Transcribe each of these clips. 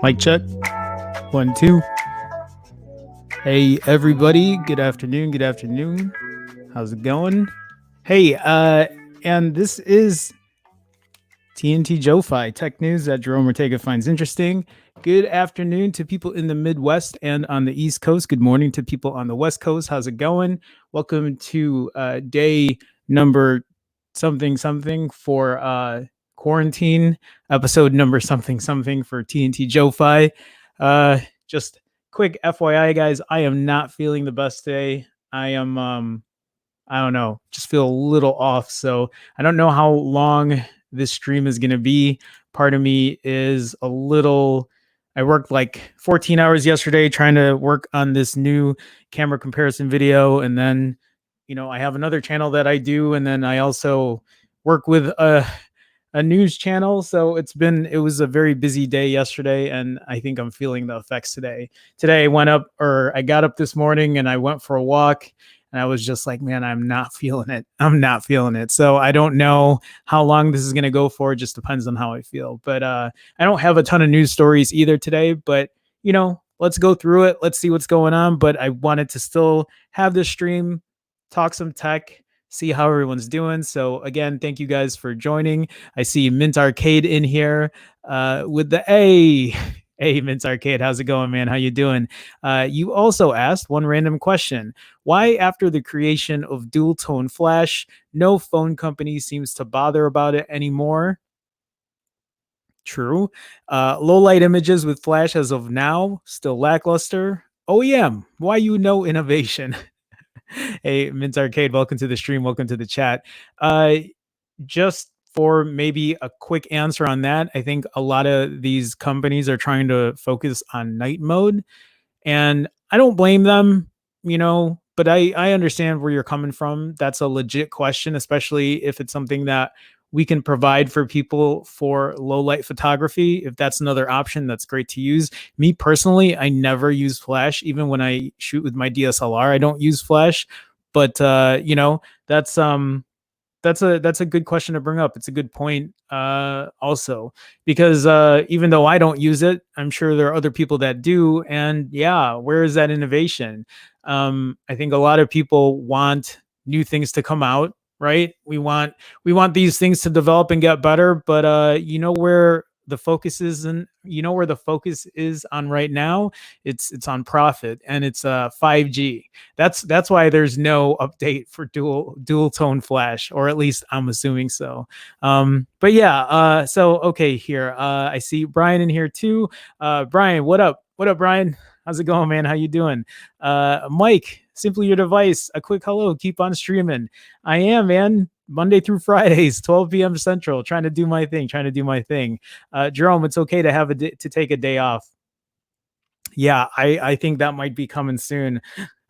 Mic check. 1, 2. Hey, everybody. Good afternoon. Good afternoon. How's it going? Hey, and this is TNT Joe-Fi, tech news that Jerome Ortega finds interesting. Good afternoon to people in the Midwest and on the East Coast. Good morning to people on the West Coast. How's it going? Welcome to day number something for quarantine, episode number something for TNT Joe-Fi. Just quick FYI, guys, I am not feeling the best today. I am, I don't know, just feel a little off. So I don't know how long this stream is going to be. Part of me is a little, I worked like 14 hours yesterday trying to work on this new camera comparison video. And then, you know, I have another channel that I do. And then I also work with a news channel. So it was a very busy day yesterday. And I think I'm feeling the effects today. Today I got up this morning and I went for a walk. And I was just like, man, I'm not feeling it. So I don't know how long this is going to go for. It just depends on how I feel. But I don't have a ton of news stories either today. But, you know, let's go through it. Let's see what's going on. But I wanted to still have this stream, talk some tech, see how everyone's doing. So again, thank you guys for joining. I see Mint Arcade in here with the A. Hey, Mint Arcade, how's it going, man? How you doing? You also asked one random question. Why, after the creation of dual-tone flash, no phone company seems to bother about it anymore? True. Low-light images with flash as of now, still lackluster. OEM, why no innovation? Hey, Mint Arcade, welcome to the stream. Welcome to the chat. Just for maybe a quick answer on that, I think a lot of these companies are trying to focus on night mode, and I don't blame them, you know, but I understand where you're coming from. That's a legit question, especially if it's something that we can provide for people for low light photography. If that's another option, that's great to use. Me personally, I never use flash. Even when I shoot with my DSLR, I don't use flash, but you know, that's That's a good question to bring up. It's a good point, also, because even though I don't use it, I'm sure there are other people that do. And yeah, where is that innovation? I think a lot of people want new things to come out, right? We want these things to develop and get better, but where the focus is, and where the focus is on right now, it's on profit, and it's 5G. That's why there's no update for dual tone flash, or at least I'm assuming so. But yeah, so okay, here I see Brian in here too. Brian, what up? What up, Brian? How's it going, man? How you doing? Mike, simply your device. A quick hello. Keep on streaming. I am, man. Monday through Fridays, 12 p.m. Central, trying to do my thing. Trying to do my thing. Jerome, it's okay to to take a day off. Yeah, I think that might be coming soon.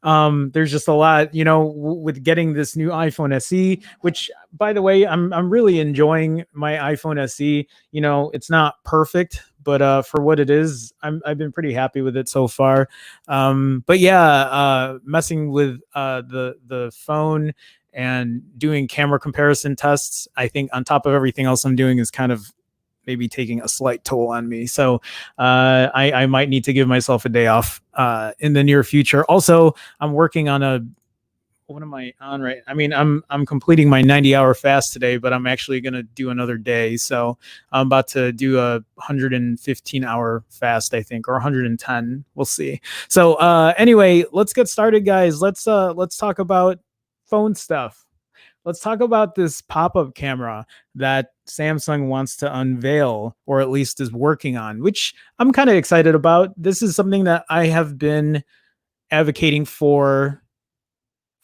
There's just a lot, with getting this new iPhone SE, which, by the way, I'm really enjoying my iPhone SE. It's not perfect, but for what it is, I've been pretty happy with it so far. But yeah, messing with the phone and doing camera comparison tests, I think on top of everything else I'm doing, is kind of maybe taking a slight toll on me. So I might need to give myself a day off in the near future. Also, I'm working on what am I on, right? I mean, I'm completing my 90-hour fast today, but I'm actually going to do another day. So I'm about to do a 115-hour fast, I think, or 110. We'll see. So anyway, let's get started, guys. Let's talk about phone stuff. Let's talk about this pop-up camera that Samsung wants to unveil, or at least is working on, which I'm kind of excited about. This is something that I have been advocating for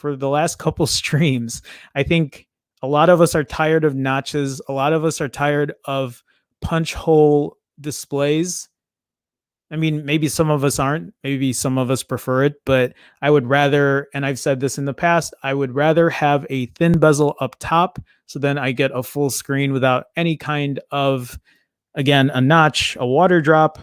the last couple streams. I think a lot of us are tired of notches. A lot of us are tired of punch hole displays. I mean, maybe some of us aren't, maybe some of us prefer it, but I would rather, and I've said this in the past, I would rather have a thin bezel up top, so then I get a full screen without any kind of, again, a notch, a water drop,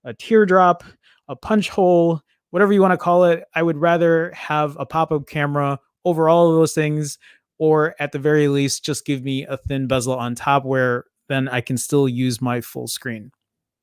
a teardrop, a punch hole, whatever you want to call it. I would rather have a pop-up camera over all of those things, or at the very least, just give me a thin bezel on top where then I can still use my full screen.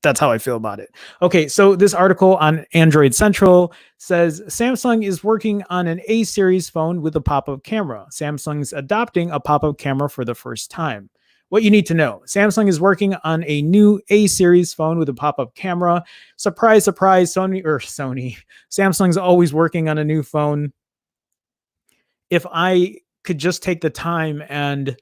That's how I feel about it. Okay, so this article on Android Central says Samsung is working on an A series phone with a pop-up camera. Samsung's adopting a pop-up camera for the first time. What you need to know: Samsung is working on a new A series phone with a pop-up camera. Surprise, surprise, Sony. Samsung's always working on a new phone. If I could just take the time and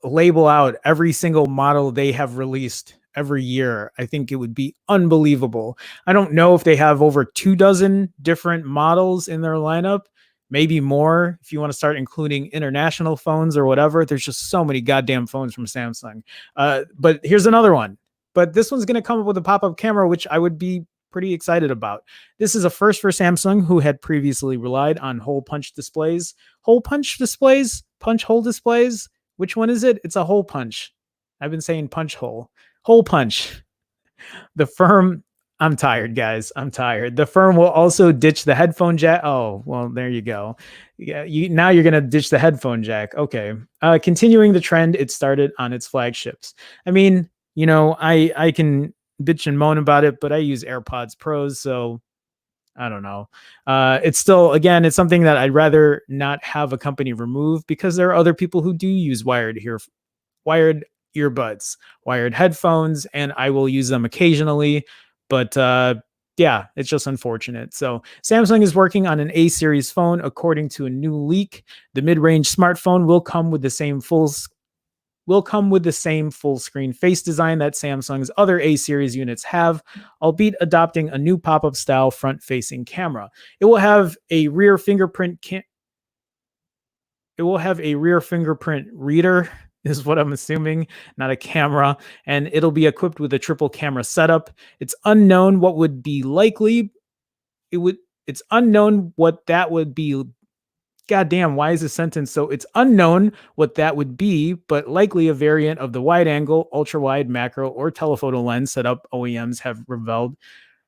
label out every single model they have released every year, I think it would be unbelievable. I don't know if they have over 24 different models in their lineup, maybe more if you want to start including international phones or whatever. There's just so many goddamn phones from Samsung. But here's another one. But this one's going to come up with a pop-up camera, which I would be pretty excited about. This is a first for Samsung, who had previously relied on hole punch displays. Hole punch displays? Punch hole displays? Which one is it? It's a hole punch. I've been saying punch hole. Hole punch. The firm, I'm tired, guys. I'm tired. The firm will also ditch the headphone jack. Oh, well, there you go. Yeah, now you're going to ditch the headphone jack. Okay. Continuing the trend it started on its flagships. I mean, I can bitch and moan about it, but I use AirPods Pros, so I don't know. It's still, again, it's something that I'd rather not have a company remove, because there are other people who do use wired earbuds, wired headphones, and I will use them occasionally. But yeah, it's just unfortunate. So Samsung is working on an A series phone, according to a new leak. The mid-range smartphone will come with the same full screen face design that Samsung's other A series units have, albeit adopting a new pop-up style front-facing camera. It will have a rear fingerprint reader, is what I'm assuming, not a camera, and it'll be equipped with a triple camera setup. It's unknown what would be likely. It's unknown what that would be. Goddamn, why is this sentence so? It's unknown what that would be, but likely a variant of the wide angle, ultra wide, macro, or telephoto lens setup OEMs have revealed.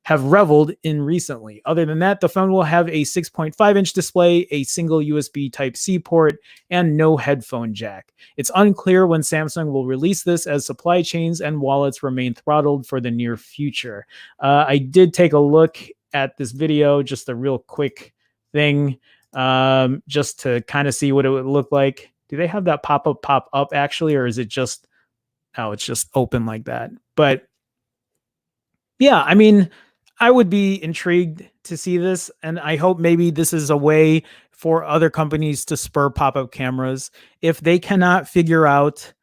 have reveled in recently. Other than that, the phone will have a 6.5-inch display, a single USB Type-C port, and no headphone jack. It's unclear when Samsung will release this, as supply chains and wallets remain throttled for the near future. I did take a look at this video, just a real quick thing, just to kind of see what it would look like. Do they have that pop up actually, or is it just, oh, it's just open like that? But yeah, I mean, I would be intrigued to see this, and I hope maybe this is a way for other companies to spur pop-up cameras. If they cannot figure out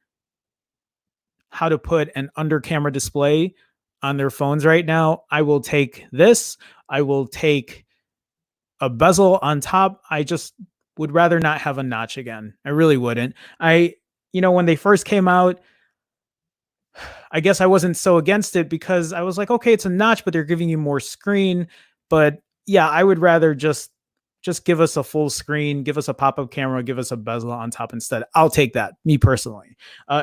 how to put an under camera display on their phones right now, I will take this. I will take a bezel on top. I just would rather not have a notch again. I really wouldn't. When they first came out, I guess I wasn't so against it because I was like, okay, it's a notch, but they're giving you more screen. But yeah, I would rather just give us a full screen, give us a pop-up camera, give us a bezel on top instead. I'll take that, me personally.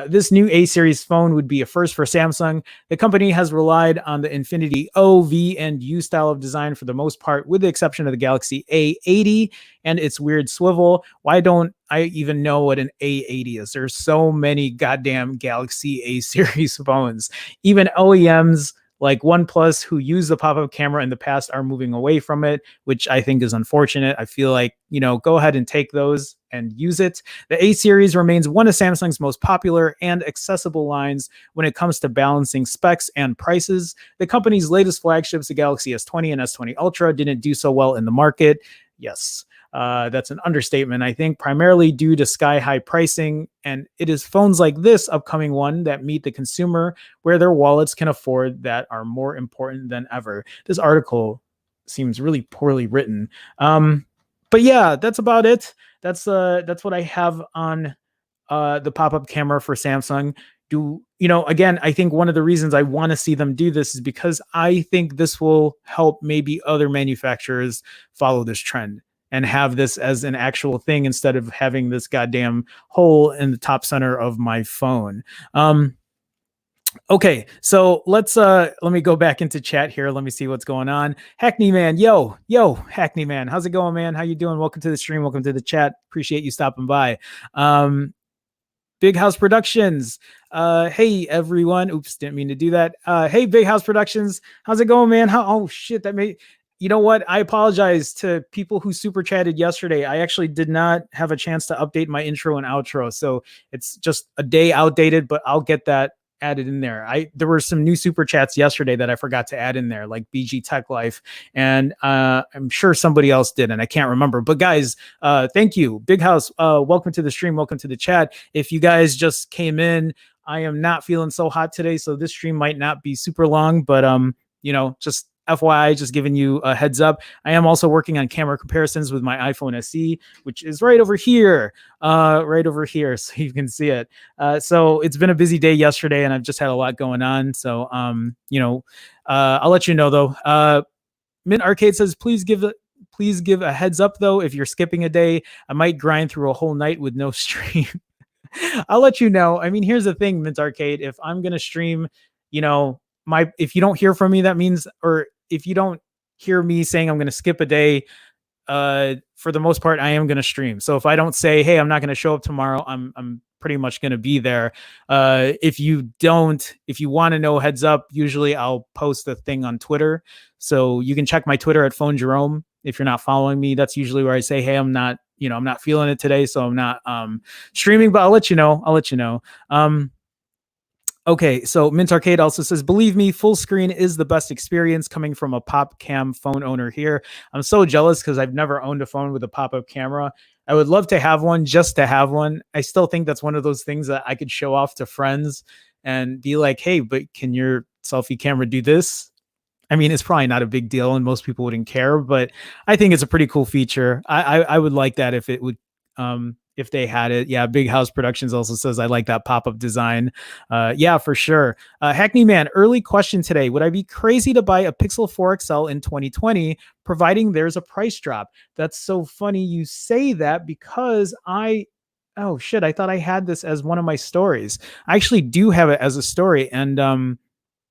This new A series phone would be a first for Samsung. The company has relied on the Infinity O, V, and U style of design for the most part, with the exception of the Galaxy A80 and its weird swivel. Why don't I even know what an A80 is? There's so many goddamn Galaxy A series phones. Even OEMs like OnePlus, who used the pop-up camera in the past, are moving away from it, which I think is unfortunate. I feel like, go ahead and take those and use it. The A series remains one of Samsung's most popular and accessible lines when it comes to balancing specs and prices. The company's latest flagships, the Galaxy S20 and S20 Ultra, didn't do so well in the market. Yes, that's an understatement, I think, primarily due to sky-high pricing. And it is phones like this upcoming one that meet the consumer where their wallets can afford that are more important than ever. This article seems really poorly written. But yeah, that's about it. That's what I have on the pop-up camera for Samsung. Again, I think one of the reasons I want to see them do this is because I think this will help maybe other manufacturers follow this trend and have this as an actual thing instead of having this goddamn hole in the top center of my phone. Okay, so let me go back into chat here. Let me see what's going on. Hackney Man, yo, Hackney Man, how's it going, man? How you doing? Welcome to the stream. Welcome to the chat. Appreciate you stopping by. Big House Productions. Hey everyone. Oops, didn't mean to do that. Hey Big House Productions. How's it going, man? Oh shit, you know what? I apologize to people who super chatted yesterday. I actually did not have a chance to update my intro and outro. So it's just a day outdated, but I'll get that added in there. There were some new super chats yesterday that I forgot to add in there, like BG Tech Life, and I'm sure somebody else did, and I can't remember. But guys, thank you, Big House. Welcome to the stream. Welcome to the chat. If you guys just came in, I am not feeling so hot today, so this stream might not be super long, but just FYI, just giving you a heads up. I am also working on camera comparisons with my iPhone SE, which is right over here, so you can see it. So it's been a busy day yesterday, and I've just had a lot going on. So, I'll let you know though. Mint Arcade says, please give a heads up though. If you're skipping a day, I might grind through a whole night with no stream. I'll let you know. I mean, here's the thing, Mint Arcade. If I'm gonna stream, if you don't hear from me, that means, or if you don't hear me saying I'm going to skip a day, for the most part, I am going to stream. So if I don't say, hey, I'm not going to show up tomorrow, I'm pretty much going to be there. If you want to know, heads up, usually I'll post a thing on Twitter. So you can check my Twitter at Phone Jerome. If you're not following me, that's usually where I say, hey, I'm not feeling it today, so I'm not streaming, but I'll let you know. Okay, so Mint Arcade also says, believe me, full screen is the best experience, coming from a pop cam phone owner here. I'm so jealous because I've never owned a phone with a pop-up camera. I would love to have one, just to have one. I still think that's one of those things that I could show off to friends and be like, hey, but can your selfie camera do this? I mean, it's probably not a big deal and most people wouldn't care, but I think it's a pretty cool feature. I would like that if it would, if they had it. Yeah, Big House Productions also says, I like that pop-up design. Yeah, for sure. Hackney Man, early question today. Would I be crazy to buy a Pixel 4 XL in 2020, providing there's a price drop? That's so funny you say that, because oh shit, I thought I had this as one of my stories. I actually do have it as a story. And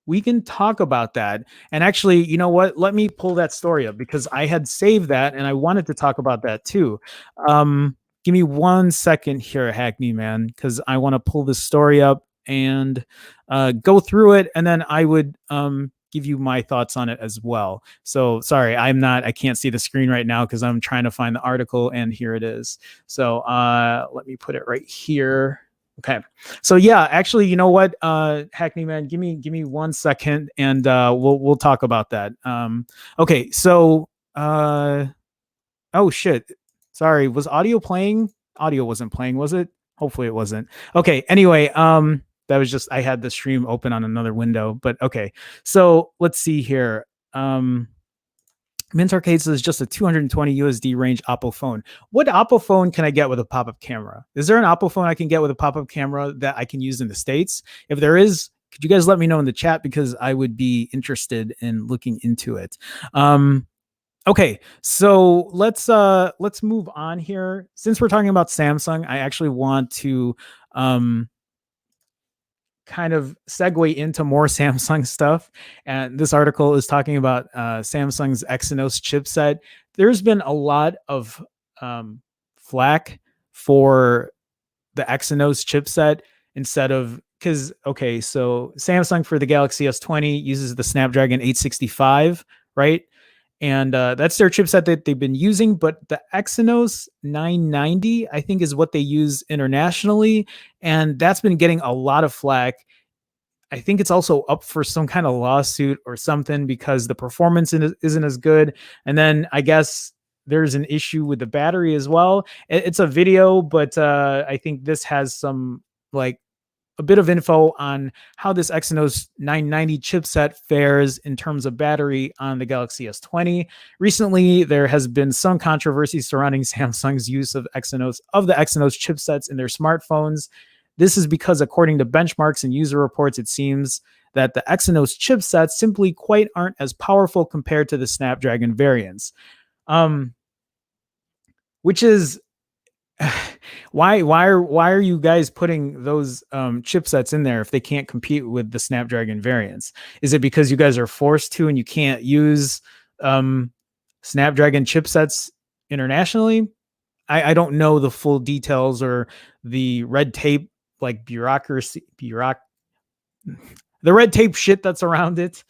we can talk about that. And actually, you know what? Let me pull that story up because I had saved that and I wanted to talk about that too. Give me 1 second here, Hackney man, because I want to pull this story up and go through it, and then I would give you my thoughts on it as well. So sorry, I can't see the screen right now because I'm trying to find the article, and here it is. So let me put it right here. Okay. So yeah, actually, you know what, Hackney man, give me 1 second, and we'll talk about that. Okay. So oh shit, sorry, was audio playing? Audio wasn't playing, was it? Hopefully it wasn't. Okay. Anyway, that was just I had the stream open on another window, but okay. So let's see here. Mint Arcade says just a 220 USD range Oppo phone. What Oppo phone can I get with a pop-up camera? Is there an Oppo phone I can get with a pop-up camera that I can use in the States? If there is, could you guys let me know in the chat because I would be interested in looking into it. Okay, so let's move on here. Since we're talking about Samsung, I actually want to kind of segue into more Samsung stuff. And this article is talking about Samsung's Exynos chipset. There's been a lot of flack for the Exynos chipset instead of because okay, so Samsung for the Galaxy S20 uses the Snapdragon 865, right? And that's their chipset that they've been using. But the Exynos 990, I think, is what they use internationally, and that's been getting a lot of flack. I think it's also up for some kind of lawsuit or something because the performance isn't as good. And then I guess there's an issue with the battery as well. It's a video, but I think this has some like a bit of info on how this Exynos 990 chipset fares in terms of battery on the Galaxy S20. Recently, there has been some controversy surrounding Samsung's use of the Exynos chipsets in their smartphones. This is because, according to benchmarks and user reports, it seems that the Exynos chipsets simply quite aren't as powerful compared to the Snapdragon variants. Which is why are you guys putting those chipsets in there if they can't compete with the Snapdragon variants? Is it because you guys are forced to and you can't use Snapdragon chipsets internationally? I don't know the full details or the red tape, like the red tape shit that's around it.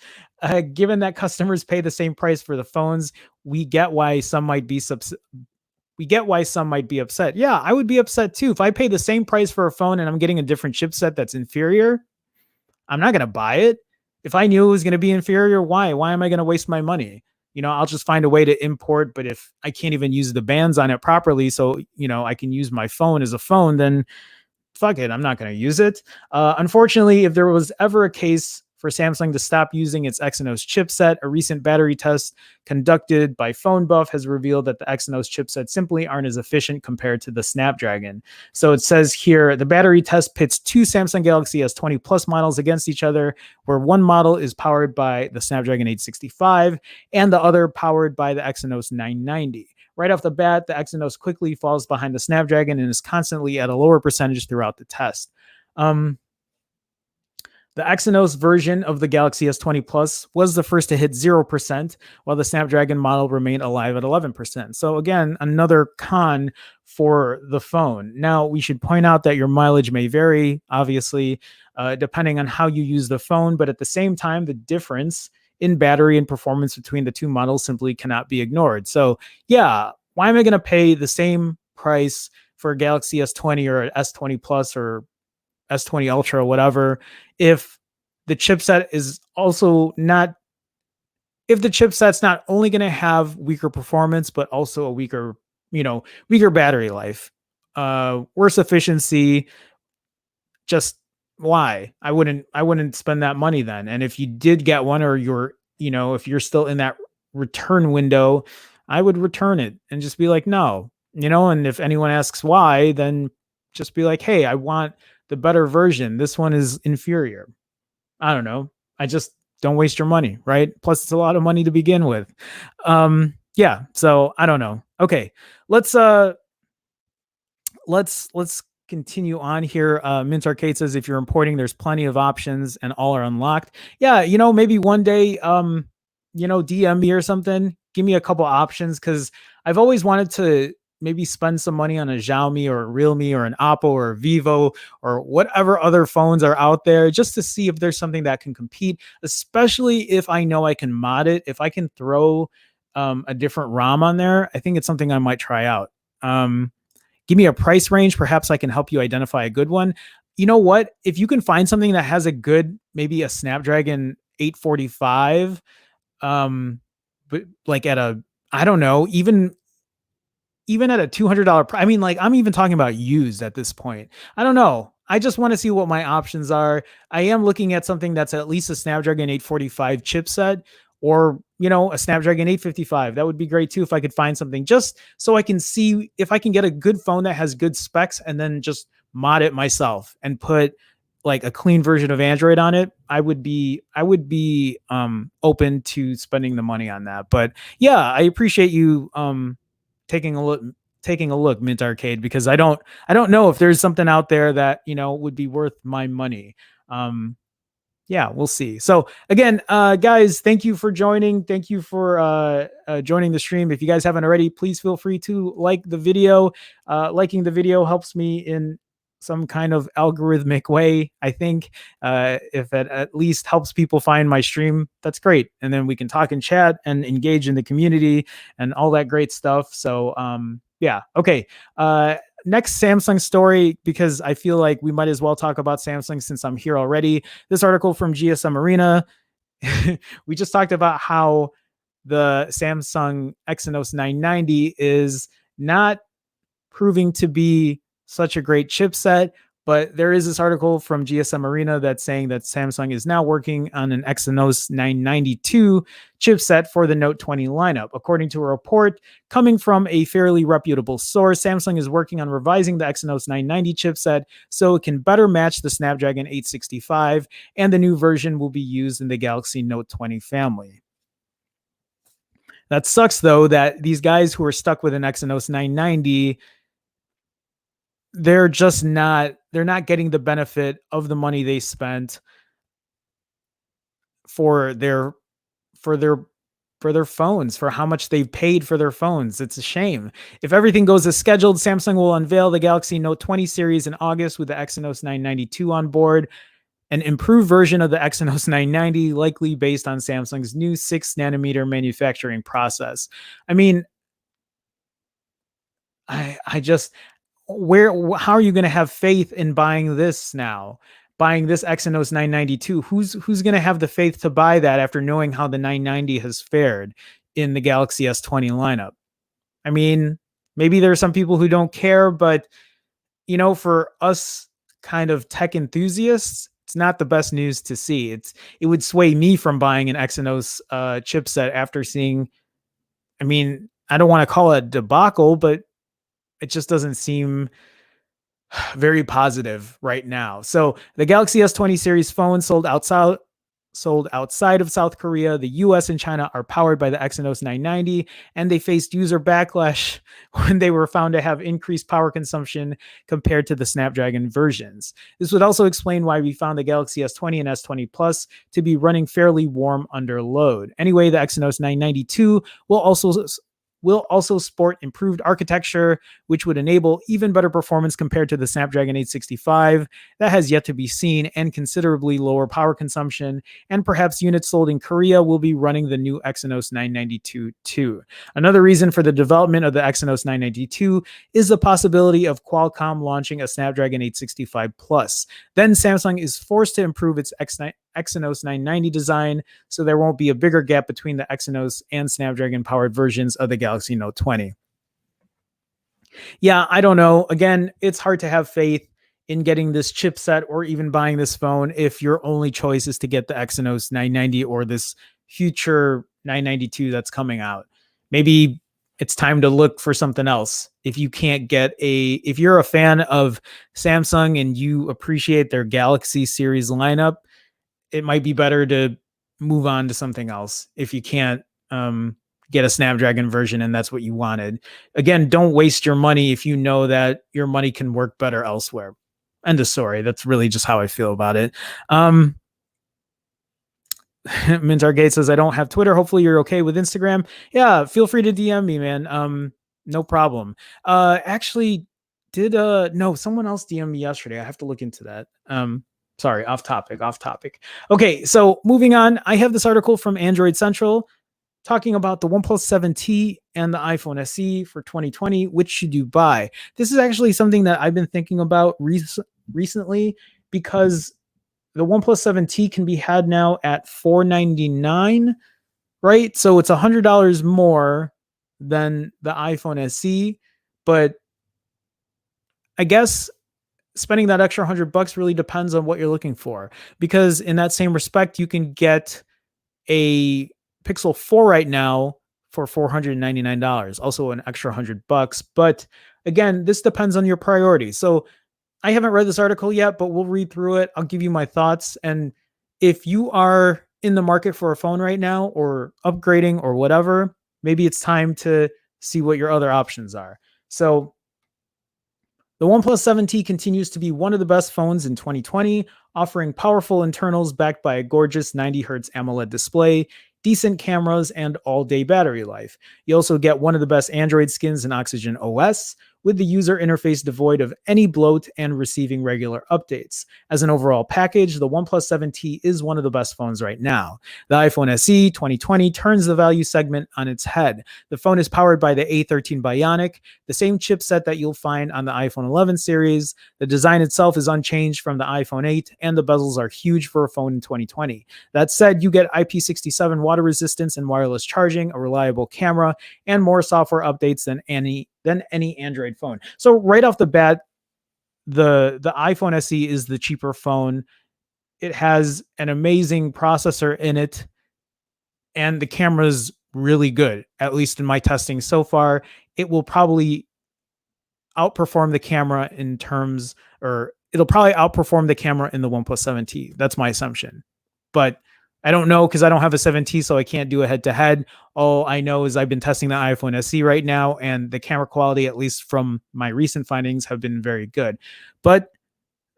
Given that customers pay the same price for the phones, we get why some might be upset. Yeah, I would be upset too. If I pay the same price for a phone and I'm getting a different chipset that's inferior, I'm not going to buy it. If I knew it was going to be inferior, why? Why am I going to waste my money? I'll just find a way to import, but if I can't even use the bands on it properly, so, I can use my phone as a phone, then fuck it, I'm not going to use it. Unfortunately, if there was ever a case for Samsung to stop using its Exynos chipset, a recent battery test conducted by PhoneBuff has revealed that the Exynos chipset simply aren't as efficient compared to the Snapdragon. So it says here, the battery test pits two Samsung Galaxy S20 Plus models against each other, where one model is powered by the Snapdragon 865 and the other powered by the Exynos 990. Right off the bat, the Exynos quickly falls behind the Snapdragon and is constantly at a lower percentage throughout the test. The Exynos version of the Galaxy S20 Plus was the first to hit 0%, while the Snapdragon model remained alive at 11%. So again, another con for the phone. Now, we should point out that your mileage may vary, obviously, depending on how you use the phone, but at the same time, the difference in battery and performance between the two models simply cannot be ignored. So yeah, why am I going to pay the same price for a Galaxy S20 or an S20 Plus or S20 Ultra or whatever if the chipset is also not if the chipset's not only going to have weaker performance but also a weaker battery life, worse efficiency? Just why? I wouldn't spend that money then. And if you did get one, or if you're still in that return window, I would return it and just be like, no, and if anyone asks why, then just be like, hey, I want the better version. This one is inferior. I don't know. I just don't waste your money, right? Plus it's a lot of money to begin with. Yeah, so I don't know. Okay. Let's continue on here. Mint Arcade says if you're importing, there's plenty of options and all are unlocked. Yeah, maybe one day, DM me or something. Give me a couple options because I've always wanted to maybe spend some money on a Xiaomi or a Realme or an Oppo or a Vivo or whatever other phones are out there just to see if there's something that can compete, especially if I know I can mod it. If I can throw a different ROM on there, I think it's something I might try out. Give me a price range. Perhaps I can help you identify a good one. You know what? If you can find something that has a good, maybe a Snapdragon 845, but like at a, I don't know, even at a $200 I mean, like, I'm even talking about used at this point. I don't know. I just want to see what my options are. I am looking at something that's at least a Snapdragon 845 chipset or, a Snapdragon 855. That would be great too if I could find something just so I can see if I can get a good phone that has good specs and then just mod it myself and put like a clean version of Android on it. I would be open to spending the money on that. But yeah, I appreciate you taking a look, Mint Arcade, because I don't know if there's something out there that would be worth my money. Yeah, we'll see. So again, guys, thank you for joining. Thank you for joining the stream. If you guys haven't already, please feel free to like the video. Liking the video helps me in some kind of algorithmic way. I think if it at least helps people find my stream, that's great. And then we can talk and chat and engage in the community and all that great stuff. So yeah, okay. Next Samsung story, because I feel like we might as well talk about Samsung since I'm here already. This article from GSM Arena. We just talked about how the Samsung Exynos 990 is not proving to be such a great chipset, but there is this article from GSM Arena that's saying that Samsung is now working on an Exynos 992 chipset for the Note 20 lineup. According to a report coming from a fairly reputable source, Samsung is working on revising the Exynos 990 chipset so it can better match the Snapdragon 865, and the new version will be used in the Galaxy Note 20 family. That sucks, though, that these guys who are stuck with an Exynos 990, they're not getting the benefit of the money they spent for their phones, for how much they've paid for their phones. It's a shame. If everything goes as scheduled, Samsung will unveil the Galaxy Note 20 series in August with the Exynos 992 on board, an improved version of the Exynos 990, likely based on Samsung's new 6-nanometer manufacturing process. I mean, I just, how are you going to have faith in buying this now? Buying this Exynos 992? Who's going to have the faith to buy that after knowing how the 990 has fared in the Galaxy S20 lineup? I mean, maybe there are some people who don't care, but for us kind of tech enthusiasts, it's not the best news to see. It would sway me from buying an Exynos chipset after seeing, I mean, I don't want to call it a debacle, but it just doesn't seem very positive right now. So the Galaxy S20 series phone sold outside of South Korea, the US and China are powered by the Exynos 990, and they faced user backlash when they were found to have increased power consumption compared to the Snapdragon versions. This would also explain why we found the Galaxy S20 and S20 Plus to be running fairly warm under load. Anyway, the Exynos 992 will also sport improved architecture, which would enable even better performance compared to the Snapdragon 865. That has yet to be seen, and considerably lower power consumption, and perhaps units sold in Korea will be running the new Exynos 992 too. Another reason for the development of the Exynos 992 is the possibility of Qualcomm launching a Snapdragon 865 Plus. Then Samsung is forced to improve its Exynos 990 design, so there won't be a bigger gap between the Exynos and Snapdragon powered versions of the Galaxy Note 20. Yeah, I don't know. Again, it's hard to have faith in getting this chipset or even buying this phone if your only choice is to get the Exynos 990 or this future 992 that's coming out. Maybe it's time to look for something else. If you're a fan of Samsung and you appreciate their Galaxy series lineup, it might be better to move on to something else if you can't get a Snapdragon version and that's what you wanted. Again, don't waste your money if you know that your money can work better elsewhere. End of story. That's really just how I feel about it. Mintar Gate says, I don't have Twitter. Hopefully you're okay with Instagram. Yeah, feel free to DM me, man. No problem. Actually, did no, someone else DM me yesterday. I have to look into that. Sorry, off topic. Okay, so moving on. I have this article from Android Central talking about the OnePlus 7T and the iPhone SE for 2020. Which should you buy? This is actually something that I've been thinking about recently because the OnePlus 7T can be had now at $499, right? So it's $100 more than the iPhone SE, but I guess spending that extra $100 really depends on what you're looking for. Because in that same respect, you can get a Pixel 4 right now for $499, also an extra $100. But again, this depends on your priorities. So I haven't read this article yet, but we'll read through it. I'll give you my thoughts. And if you are in the market for a phone right now or upgrading or whatever, maybe it's time to see what your other options are. So the OnePlus 7T continues to be one of the best phones in 2020, offering powerful internals backed by a gorgeous 90Hz AMOLED display, decent cameras, and all-day battery life. You also get one of the best Android skins in Oxygen OS, with the user interface devoid of any bloat and receiving regular updates. As an overall package, the OnePlus 7T is one of the best phones right now. The iPhone SE 2020 turns the value segment on its head. The phone is powered by the A13 Bionic, the same chipset that you'll find on the iPhone 11 series. The design itself is unchanged from the iPhone 8, and the bezels are huge for a phone in 2020. That said, you get IP67 water resistance and wireless charging, a reliable camera, and more software updates than any Android phone. So right off the bat, the iPhone SE is the cheaper phone. It has an amazing processor in it, and the camera's really good, at least in my testing so far. It will probably outperform the camera in terms, or it'll probably outperform the camera in the OnePlus 7T. That's my assumption. But I don't know because I don't have a 7T, so I can't do a head-to-head. All I know is I've been testing the iPhone SE right now, and the camera quality, at least from my recent findings, have been very good. But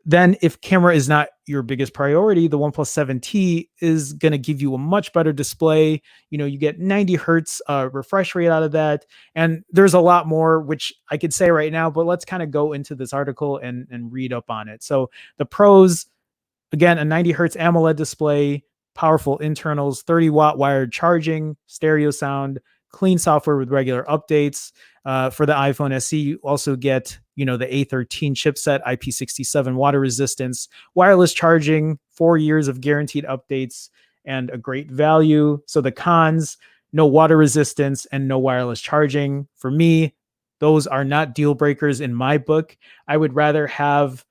then if camera is not your biggest priority, the OnePlus 7T is going to give you a much better display. You know, you get 90 hertz refresh rate out of that. And there's a lot more, which I could say right now, but let's kind of go into this article and read up on it. So the pros, again, a 90 hertz AMOLED display, powerful internals, 30-watt wired charging, stereo sound, clean software with regular updates. For the iPhone SE, you also get, the A13 chipset, IP67 water resistance, wireless charging, 4 years of guaranteed updates, and a great value. So the cons, no water resistance and no wireless charging. For me, those are not deal breakers in my book. I would rather have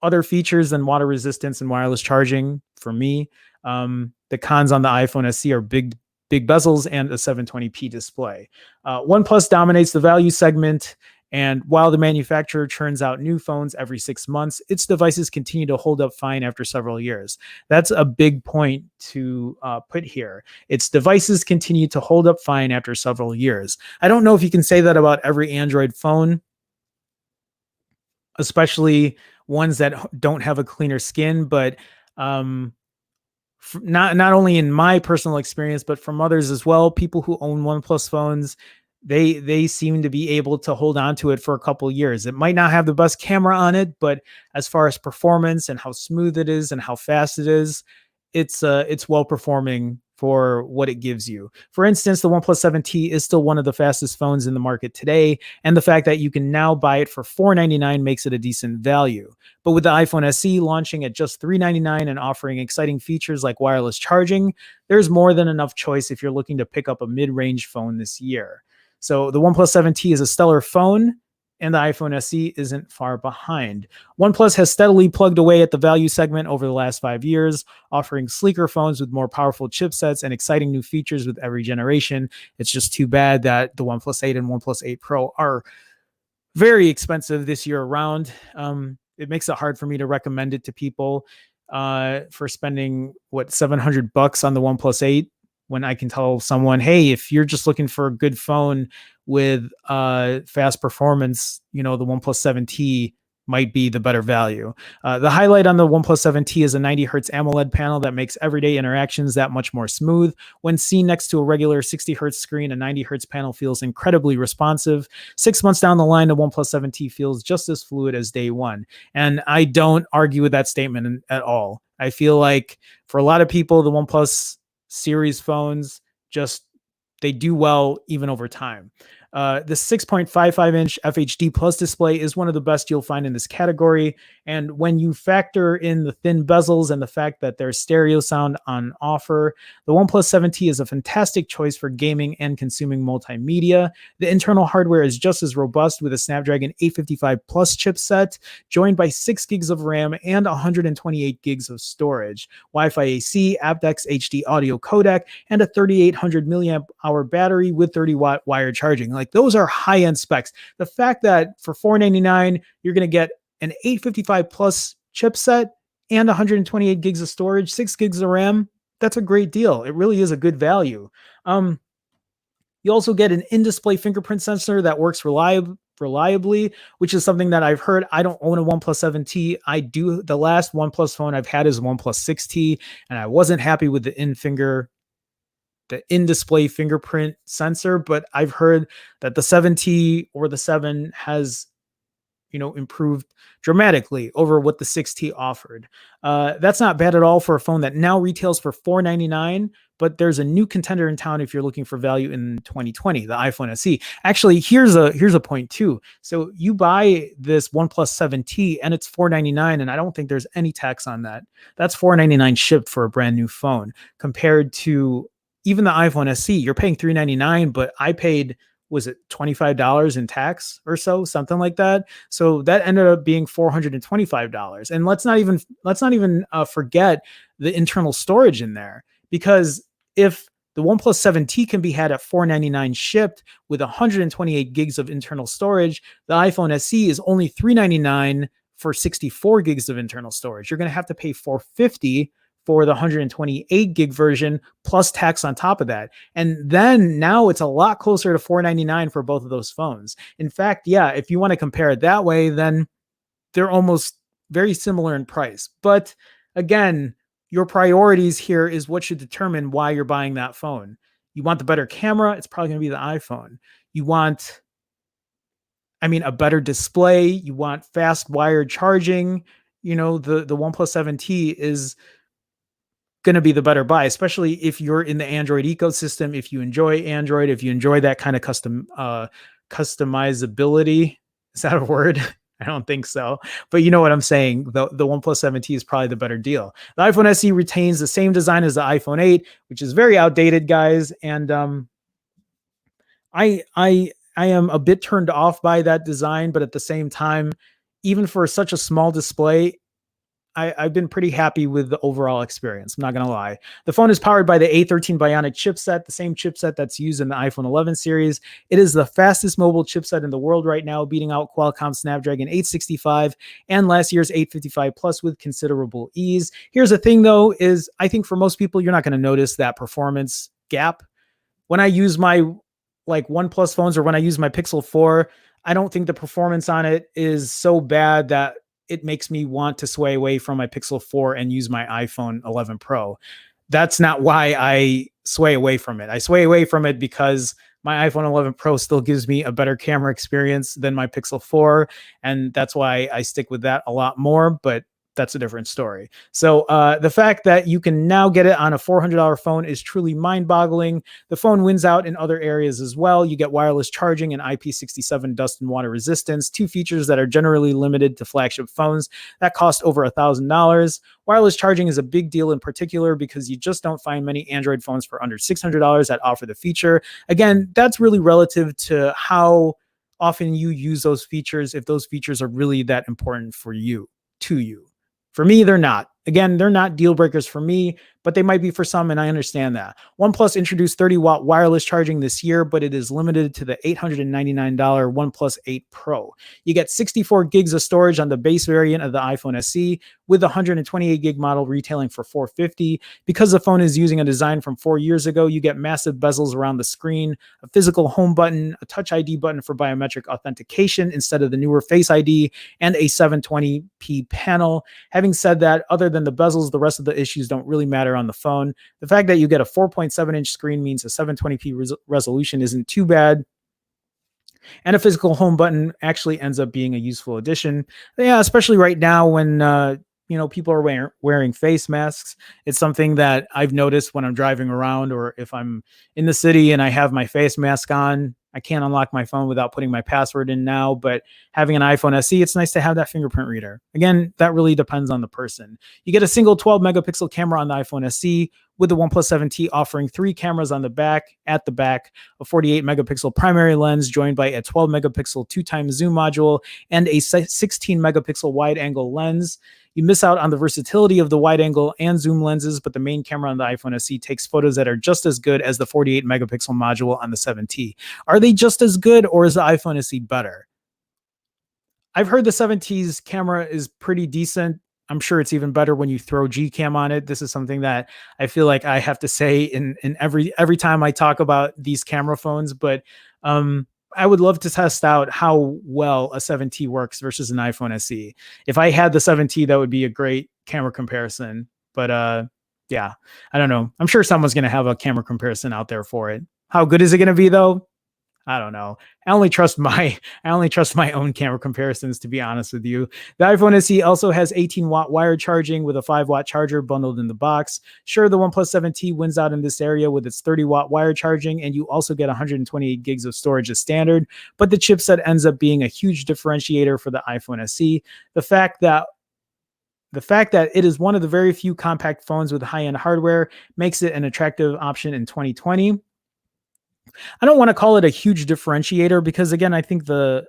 other features than water resistance and wireless charging for me. The cons on the iPhone SE are big bezels and a 720p display. OnePlus dominates the value segment, and while the manufacturer churns out new phones every 6 months, its devices continue to hold up fine after several years. That's a big point to put here. Its devices continue to hold up fine after several years. I don't know if you can say that about every Android phone, especially ones that don't have a cleaner skin, but not only in my personal experience, but from others as well, people who own OnePlus phones, they seem to be able to hold on to it for a couple years. It might not have the best camera on it, but as far as performance and how smooth it is and how fast it is, it's well performing for what it gives you. For instance, the OnePlus 7T is still one of the fastest phones in the market today, and the fact that you can now buy it for $499 makes it a decent value. But with the iPhone SE launching at just $399 and offering exciting features like wireless charging, there's more than enough choice if you're looking to pick up a mid-range phone this year. So the OnePlus 7T is a stellar phone, and the iPhone SE isn't far behind. OnePlus has steadily plugged away at the value segment over the last 5 years, offering sleeker phones with more powerful chipsets and exciting new features with every generation. It's just too bad that the OnePlus 8 and OnePlus 8 Pro are very expensive this year around. It makes it hard for me to recommend it to people for spending $700 on the OnePlus 8. when I can tell someone, hey, if you're just looking for a good phone with fast performance, the OnePlus 7T might be the better value. The highlight on the OnePlus 7T is a 90 hertz AMOLED panel that makes everyday interactions that much more smooth. When seen next to a regular 60 hertz screen, a 90 hertz panel feels incredibly responsive. 6 months down the line, the OnePlus 7T feels just as fluid as day one. And I don't argue with that statement at all. I feel like for a lot of people, the OnePlus series phones they do well even over time. The 6.55-inch FHD Plus display is one of the best you'll find in this category. And when you factor in the thin bezels and the fact that there's stereo sound on offer, the OnePlus 7T is a fantastic choice for gaming and consuming multimedia. The internal hardware is just as robust with a Snapdragon 855 Plus chipset, joined by 6 gigs of RAM and 128 gigs of storage, Wi-Fi AC, aptX HD audio codec, and a 3800 milliamp hour battery with 30-watt wired charging. Like, those are high-end specs. The fact that for $499 you're going to get an 855 Plus chipset and 128 gigs of storage, 6 gigs of RAM, that's a great deal. It really is a good value. You also get an in-display fingerprint sensor that works reliably, which is something that I've heard. I don't own a OnePlus 7T. I do. The last OnePlus phone I've had is a OnePlus 6T, and I wasn't happy with the in-display fingerprint sensor, but I've heard that the 7T or the 7 has improved dramatically over what the 6T offered. That's not bad at all for a phone that now retails for $499, but there's a new contender in town if you're looking for value in 2020, the iPhone SE. Actually, here's a point too. So you buy this OnePlus 7T and it's $499, and I don't think there's any tax on that. That's $499 shipped for a brand new phone, compared to even the iPhone SE. You're paying $399, but I paid, was it $25 in tax or so, something like that. So that ended up being $425. And let's not even forget the internal storage in there, because if the OnePlus 7T can be had at $499 shipped with 128 gigs of internal storage, the iPhone SE is only $399 for 64 gigs of internal storage. You're going to have to pay $450 for the 128 gig version plus tax on top of that. And then now it's a lot closer to $499 for both of those phones. In fact, yeah, if you want to compare it that way, then they're almost very similar in price. But again, your priorities here is what should determine why you're buying that phone. You want the better camera, it's probably going to be the iPhone. You want, a better display. You want fast wired charging. The OnePlus 7T is going to be the better buy, especially if you're in the Android ecosystem, if you enjoy Android, if you enjoy that kind of customizability. Is that a word? I don't think so, but you know what I'm saying. The OnePlus 7T is probably the better deal. The iPhone SE retains the same design as the iPhone 8, which is very outdated, guys. And I am a bit turned off by that design, but at the same time, even for such a small display, I've been pretty happy with the overall experience. I'm not going to lie. The phone is powered by the A13 Bionic chipset, the same chipset that's used in the iPhone 11 series. It is the fastest mobile chipset in the world right now, beating out Qualcomm Snapdragon 865 and last year's 855 Plus with considerable ease. Here's the thing, though, is I think for most people, you're not going to notice that performance gap. When I use my OnePlus phones, or when I use my Pixel 4, I don't think the performance on it is so bad that it makes me want to sway away from my Pixel 4 and use my iPhone 11 Pro. That's not why I sway away from it. I sway away from it because my iPhone 11 Pro still gives me a better camera experience than my Pixel 4. And that's why I stick with that a lot more, but that's a different story. So the fact that you can now get it on a $400 phone is truly mind-boggling. The phone wins out in other areas as well. You get wireless charging and IP67 dust and water resistance, two features that are generally limited to flagship phones that cost over $1,000. Wireless charging is a big deal in particular because you just don't find many Android phones for under $600 that offer the feature. Again, that's really relative to how often you use those features, if those features are really that important to you. For me, they're not. Again, they're not deal breakers for me, but they might be for some, and I understand that. OnePlus introduced 30-watt wireless charging this year, but it is limited to the $899 OnePlus 8 Pro. You get 64 gigs of storage on the base variant of the iPhone SE, with the 128 gig model retailing for $450. Because the phone is using a design from 4 years ago, you get massive bezels around the screen, a physical home button, a touch ID button for biometric authentication instead of the newer Face ID, and a 720p panel. Having said that, other than the bezels, the rest of the issues don't really matter on the phone. The fact that you get a 4.7-inch screen means a 720p resolution isn't too bad, and a physical home button actually ends up being a useful addition. Yeah, especially right now when people are wearing face masks. It's something that I've noticed when I'm driving around, or if I'm in the city and I have my face mask on. I can't unlock my phone without putting my password in now, but having an iPhone SE, it's nice to have that fingerprint reader. Again, that really depends on the person. You get a single 12 megapixel camera on the iPhone SE, with the OnePlus 7T offering 3 cameras on the back, a 48 megapixel primary lens joined by a 12 megapixel 2x zoom module, and a 16 megapixel wide angle lens. You miss out on the versatility of the wide angle and zoom lenses, but the main camera on the iPhone SE takes photos that are just as good as the 48 megapixel module on the 7T. Are they just as good, or is the iPhone SE better? I've heard the 7T's camera is pretty decent. I'm sure it's even better when you throw Gcam on it. This is something that I feel like I have to say in every time I talk about these camera phones, but I would love to test out how well a 7T works versus an iPhone SE. If I had the 7T, that would be a great camera comparison. But yeah, I don't know. I'm sure someone's going to have a camera comparison out there for it. How good is it going to be though? I don't know. I only trust my own camera comparisons, to be honest with you. The iPhone SE also has 18-watt wired charging with a 5-watt charger bundled in the box. Sure, the OnePlus 7T wins out in this area with its 30-watt wired charging, and you also get 128 gigs of storage as standard, but the chipset ends up being a huge differentiator for the iPhone SE. The fact that it is one of the very few compact phones with high-end hardware makes it an attractive option in 2020. I don't want to call it a huge differentiator because, again, I think the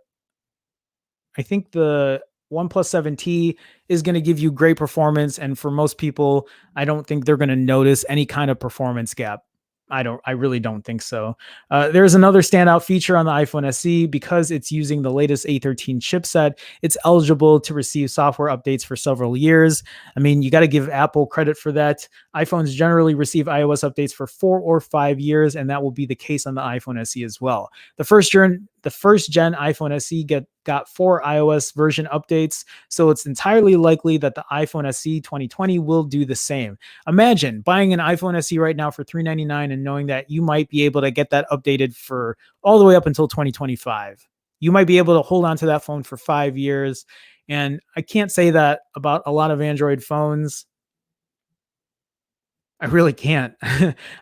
OnePlus 7T is going to give you great performance, and for most people, I don't think they're going to notice any kind of performance gap. I really don't think so. There's another standout feature on the iPhone SE. Because it's using the latest A13 chipset, it's eligible to receive software updates for several years. I mean, you got to give Apple credit for that. iPhones generally receive iOS updates for 4 or 5 years, and that will be the case on the iPhone SE as well. The first gen iPhone SE got 4 iOS version updates, so it's entirely likely that the iPhone SE 2020 will do the same. Imagine buying an iPhone SE right now for $399 and knowing that you might be able to get that updated for all the way up until 2025. You might be able to hold on to that phone for 5 years, and I can't say that about a lot of Android phones. I really can't.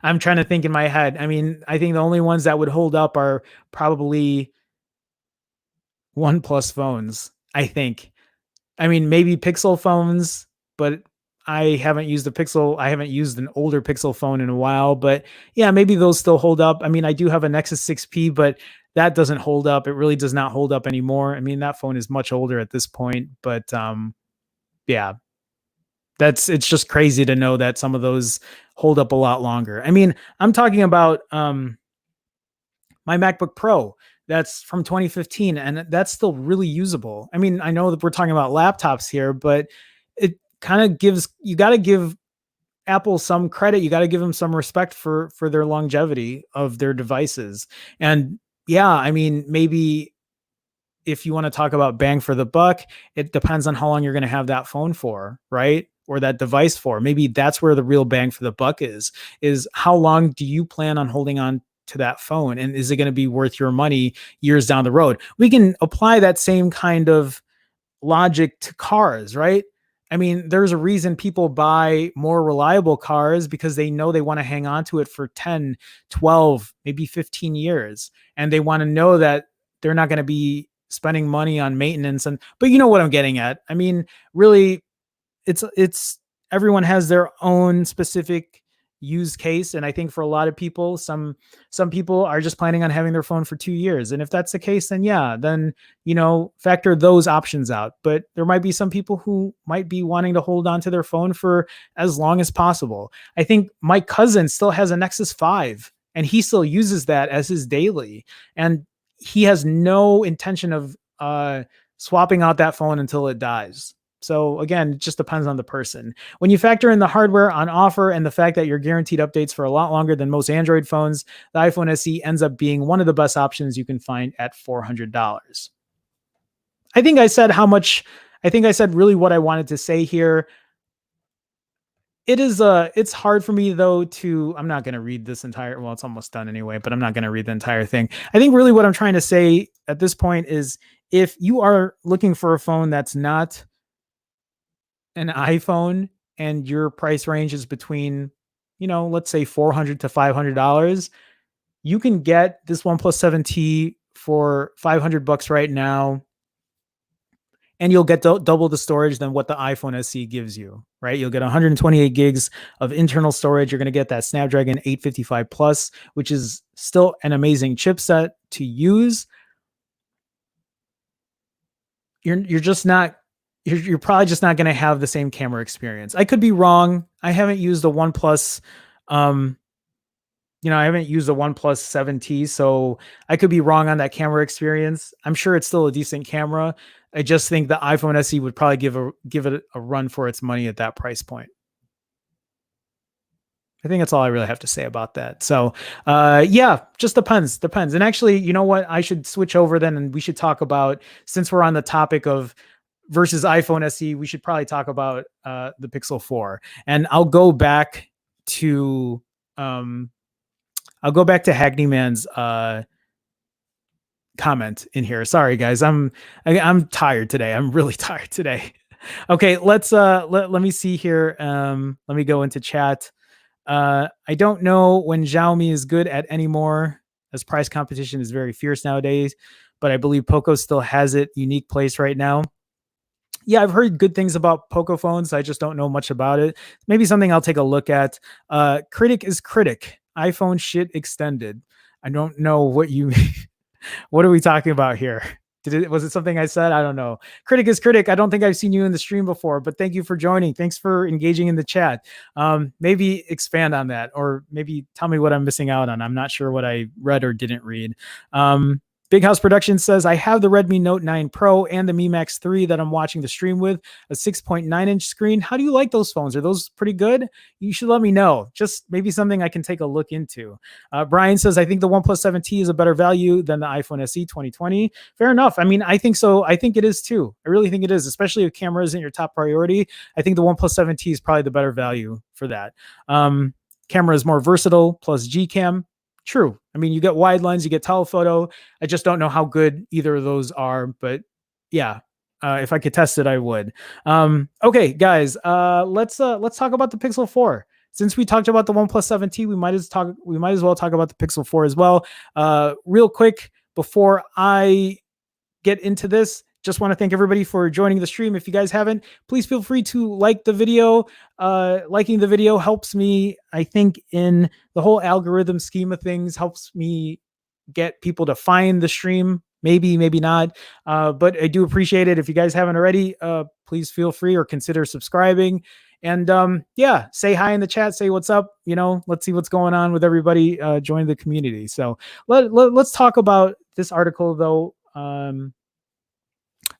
I'm trying to think in my head. I mean, I think the only ones that would hold up are probably OnePlus phones, I think. I mean, maybe Pixel phones, but I haven't used an older Pixel phone in a while, but yeah, maybe those still hold up. I mean, I do have a Nexus 6P, but that doesn't hold up. It really does not hold up anymore. I mean, that phone is much older at this point, but yeah, it's just crazy to know that some of those hold up a lot longer. I mean, I'm talking about my MacBook Pro that's from 2015, and that's still really usable. I mean, I know that we're talking about laptops here, but it kind of you got to give Apple some credit. You got to give them some respect for their longevity of their devices. And yeah, I mean, maybe if you want to talk about bang for the buck, it depends on how long you're going to have that phone for, right? Or that device for. Maybe that's where the real bang for the buck is how long do you plan on holding on to that phone? And is it going to be worth your money years down the road? We can apply that same kind of logic to cars, right? I mean, there's a reason people buy more reliable cars because they know they want to hang on to it for 10, 12, maybe 15 years. And they want to know that they're not going to be spending money on maintenance. But you know what I'm getting at. I mean, really, it's everyone has their own specific use case. And I think for a lot of people, some people are just planning on having their phone for 2 years. And if that's the case, then yeah, then, factor those options out. But there might be some people who might be wanting to hold on to their phone for as long as possible. I think my cousin still has a Nexus 5 and he still uses that as his daily. And he has no intention of swapping out that phone until it dies. So again, it just depends on the person. When you factor in the hardware on offer and the fact that you're guaranteed updates for a lot longer than most Android phones, the iPhone SE ends up being one of the best options you can find at $400. I think I said really what I wanted to say here. It's hard for me though I'm not going to read this entire, well, it's almost done anyway, but I'm not going to read the entire thing. I think really what I'm trying to say at this point is if you are looking for a phone that's not an iPhone and your price range is between, let's say $400 to $500, you can get this OnePlus 7T for $500 right now. And you'll get double the storage than what the iPhone SE gives you, right? You'll get 128 gigs of internal storage. You're going to get that Snapdragon 855 Plus, which is still an amazing chipset to use. You're probably just not going to have the same camera experience. I could be wrong. I haven't used the OnePlus, I haven't used the OnePlus 7T, so I could be wrong on that camera experience. I'm sure it's still a decent camera. I just think the iPhone SE would probably give it a run for its money at that price point. I think that's all I really have to say about that. So, yeah, just depends. And actually, you know what? I should switch over then, and we should talk about, since we're on the topic of versus iPhone SE, we should probably talk about the Pixel 4. And I'll go back to Hackney Man's comment in here. Sorry guys, I'm tired today. I'm really tired today. Okay, let's let me see here. Let me go into chat. I don't know when Xiaomi is good at anymore, as price competition is very fierce nowadays, but I believe Poco still has it unique place right now. Yeah, I've heard good things about Poco phones. I just don't know much about it. Maybe something I'll take a look at. Critic is critic. iPhone shit extended. I don't know what you what are we talking about here? Was it something I said? I don't know. Critic is critic. I don't think I've seen you in the stream before, but thank you for joining. Thanks for engaging in the chat. Maybe expand on that, or maybe tell me what I'm missing out on. I'm not sure what I read or didn't read. Big House Productions says, I have the Redmi Note 9 Pro and the Mi Max 3 that I'm watching the stream with, a 6.9-inch screen. How do you like those phones? Are those pretty good? You should let me know. Just maybe something I can take a look into. Brian says, I think the OnePlus 7T is a better value than the iPhone SE 2020. Fair enough. I mean, I think so. I think it is too. I really think it is, especially if camera isn't your top priority. I think the OnePlus 7T is probably the better value for that. Camera is more versatile, plus Gcam. True. I mean, you get wide lens, you get telephoto. I just don't know how good either of those are, but yeah, if I could test it, I would. Okay, guys, let's talk about the Pixel 4. Since we talked about the OnePlus 7T, we might as well talk about the Pixel 4 as well. Real quick before I get into this, just want to thank everybody for joining the stream. If you guys haven't, please feel free to like the video. Liking the video helps me, I think, in the whole algorithm scheme of things, helps me get people to find the stream. Maybe not. But I do appreciate it. If you guys haven't already, please feel free or consider subscribing. And yeah, say hi in the chat, say what's up. Let's see what's going on with everybody joining the community. So let's talk about this article though.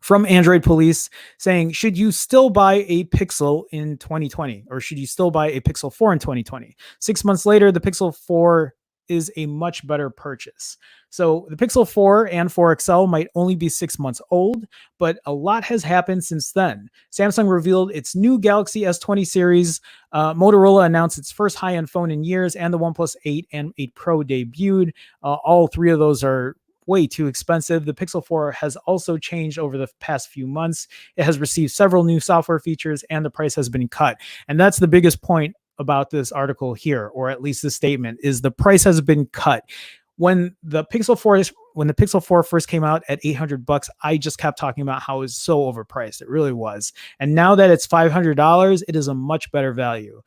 From Android Police saying, should you still buy a Pixel in 2020, or should you still buy a Pixel 4 in 2020? 6 months later, the Pixel 4 is a much better purchase. So the Pixel 4 and 4 XL might only be 6 months old, but a lot has happened since then. Samsung revealed its new Galaxy S20 series. Motorola announced its first high-end phone in years, and the OnePlus 8 and 8 Pro debuted. All three of those are way too expensive. The Pixel 4 has also changed over the past few months. It has received several new software features, and the price has been cut. And that's the biggest point about this article here, or at least the statement, is the price has been cut. When the Pixel 4 first came out at $800, I just kept talking about how it was so overpriced. It really was. And now that it's $500, it is a much better value.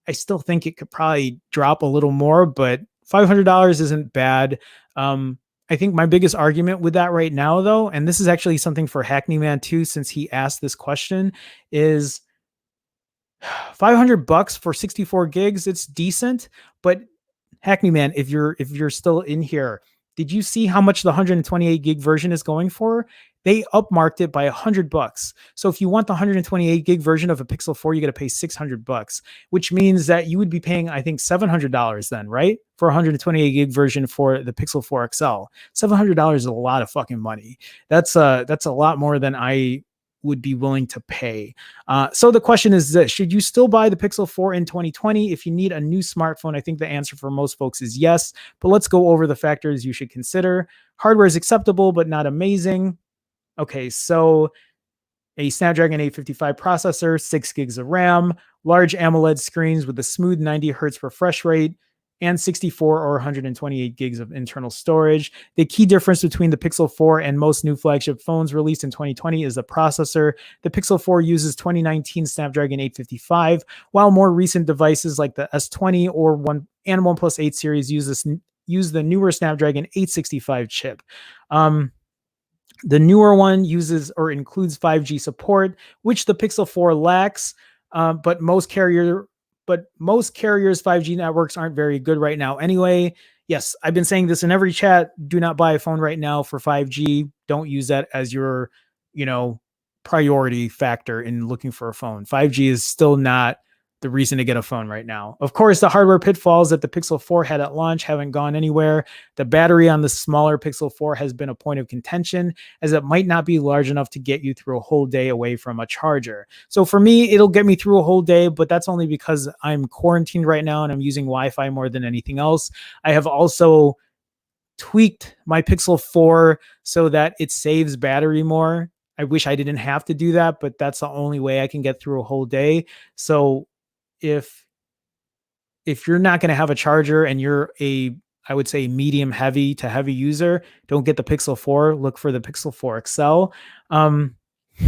I still think it could probably drop a little more, but $500 isn't bad. I think my biggest argument with that right now, though, and this is actually something for Hackney Man too, since he asked this question, is $500 for 64 gigs. It's decent, but Hackney Man, if you're still in here, did you see how much the 128 gig version is going for? They upmarked it by $100. So if you want the 128 gig version of a Pixel 4, you got to pay $600, which means that you would be paying, I think, $700 then, right? For a 128 gig version for the Pixel 4 XL. $700 is a lot of fucking money. That's a lot more than I would be willing to pay. So the question is this: should you still buy the Pixel 4 in 2020 if you need a new smartphone? I think the answer for most folks is yes, but let's go over the factors you should consider. Hardware is acceptable, but not amazing. Okay, so a Snapdragon 855 processor, 6 gigs of RAM, large AMOLED screens with a smooth 90 hertz refresh rate, and 64 or 128 gigs of internal storage. The key difference between the Pixel 4 and most new flagship phones released in 2020 is the processor. The Pixel 4 uses 2019 Snapdragon 855, while more recent devices like the S20 or OnePlus 8 series use the newer Snapdragon 865 chip. The newer one uses or includes 5G support, which the Pixel 4 lacks, but most carriers 5G networks aren't very good right now anyway. Yes, I've been saying this in every chat. Do not buy a phone right now for 5G. Don't use that as your, priority factor in looking for a phone. 5G is still not the reason to get a phone right now. Of course, the hardware pitfalls that the Pixel 4 had at launch haven't gone anywhere. The battery on the smaller Pixel 4 has been a point of contention, as it might not be large enough to get you through a whole day away from a charger. So for me, it'll get me through a whole day, but that's only because I'm quarantined right now and I'm using Wi-Fi more than anything else. I have also tweaked my Pixel 4 so that it saves battery more. I wish I didn't have to do that, but that's the only way I can get through a whole day. So if you're not going to have a charger and you're I would say medium heavy to heavy user, don't get the Pixel 4. Look for the Pixel 4 XL.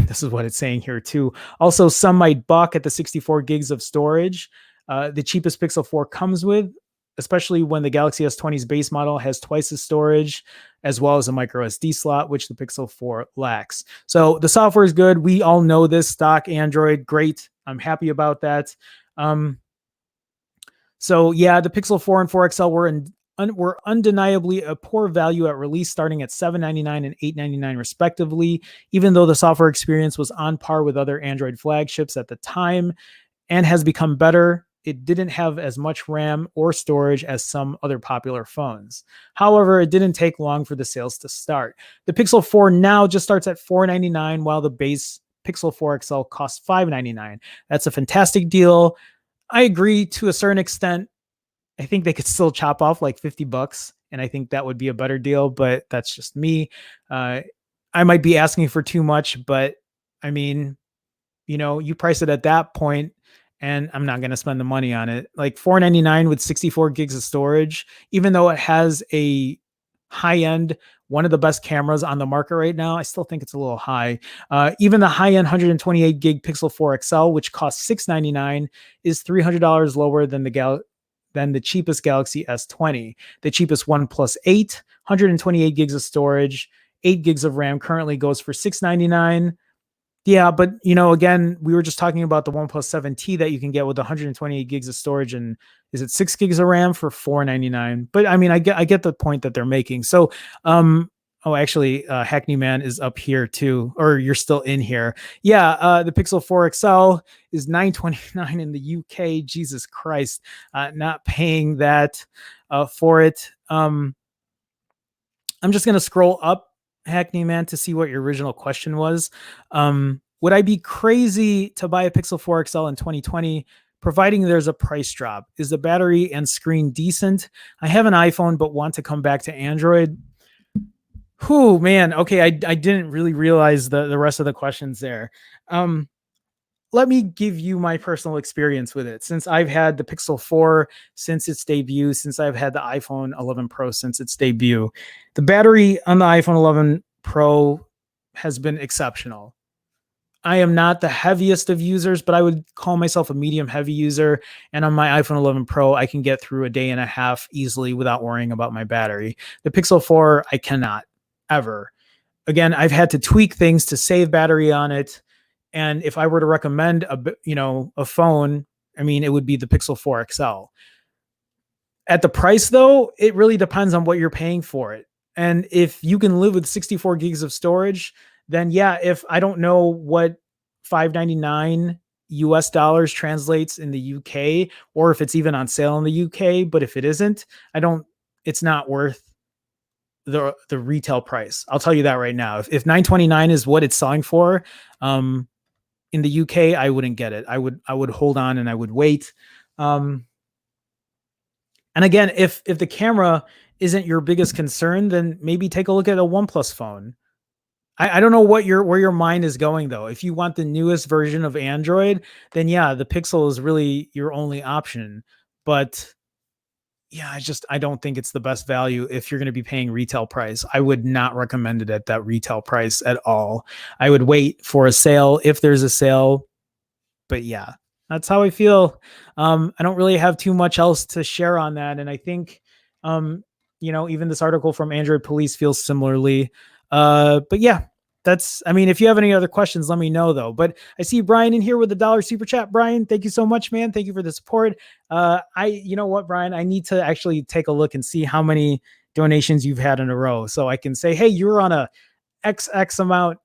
This is what it's saying here too. Also, some might balk at the 64 gigs of storage the cheapest Pixel 4 comes with, especially when the Galaxy S20's base model has twice as storage, as well as a micro SD slot, which the Pixel 4 lacks. So the software is good. We all know this. Stock Android, great. I'm happy about that. So yeah, the Pixel 4 and 4 XL were undeniably a poor value at release, starting at $799 and $899 respectively, even though the software experience was on par with other Android flagships at the time and has become better. It didn't have as much RAM or storage as some other popular phones. However, it didn't take long for the sales to start. The Pixel 4 now just starts at $499, while the base Pixel 4 XL costs $599. That's a fantastic deal. I agree to a certain extent. I think they could still chop off like $50, and I think that would be a better deal, but that's just me. I might be asking for too much, but I mean, you price it at that point, and I'm not going to spend the money on it. Like $499 with 64 gigs of storage, even though it has a high-end, one of the best cameras on the market right now, I still think it's a little high. Even the high-end 128 gig Pixel 4 XL, which costs $699, is $300 lower than the cheapest Galaxy S20. The cheapest OnePlus 8, 128 gigs of storage, 8 gigs of RAM currently goes for $699. Yeah, but again, we were just talking about the OnePlus 7T that you can get with 128 gigs of storage, and is it 6 gigs of RAM for $499? But I mean, I get the point that they're making. So, actually, Hackney Man is up here too, or you're still in here. Yeah, the Pixel 4 XL is $929 in the UK. Jesus Christ, not paying that for it. I'm just gonna scroll up, Hackney Man, to see what your original question was. Would I be crazy to buy a Pixel 4 XL in 2020, providing there's a price drop? Is the battery and screen decent? I have an iPhone, but want to come back to Android. Whew, man. Okay, I didn't really realize the rest of the questions there. Let me give you my personal experience with it. Since I've had the Pixel 4 since its debut, since I've had the iPhone 11 Pro since its debut, the battery on the iPhone 11 Pro has been exceptional. I am not the heaviest of users, but I would call myself a medium heavy user. And on my iPhone 11 Pro, I can get through a day and a half easily without worrying about my battery. The Pixel 4, I cannot ever. Again, I've had to tweak things to save battery on it. And if I were to recommend a phone, I mean, it would be the Pixel 4 XL. At the price though, it really depends on what you're paying for it. And if you can live with 64 gigs of storage, then yeah, if I don't know what 599 US dollars translates in the UK, or if it's even on sale in the UK, but if it isn't, I don't it's not worth the retail price. I'll tell you that right now. If 929 is what it's selling for, in the UK, I wouldn't get it. I would hold on and I would wait. Um, and again, if the camera isn't your biggest concern, then maybe take a look at a OnePlus phone. I don't know where your mind is going though. If you want the newest version of Android, then yeah, the Pixel is really your only option. But yeah, I don't think it's the best value if you're going to be paying retail price. I would not recommend it at that retail price at all. I would wait for a sale if there's a sale. But yeah, that's how I feel. I don't really have too much else to share on that. And I think, even this article from Android Police feels similarly. But yeah, I mean, if you have any other questions, let me know though. But I see Brian in here with the $1 super chat. Brian, thank you so much, man. Thank you for the support. You know what, Brian, I need to actually take a look and see how many donations you've had in a row. So I can say, hey, you're on a XX amount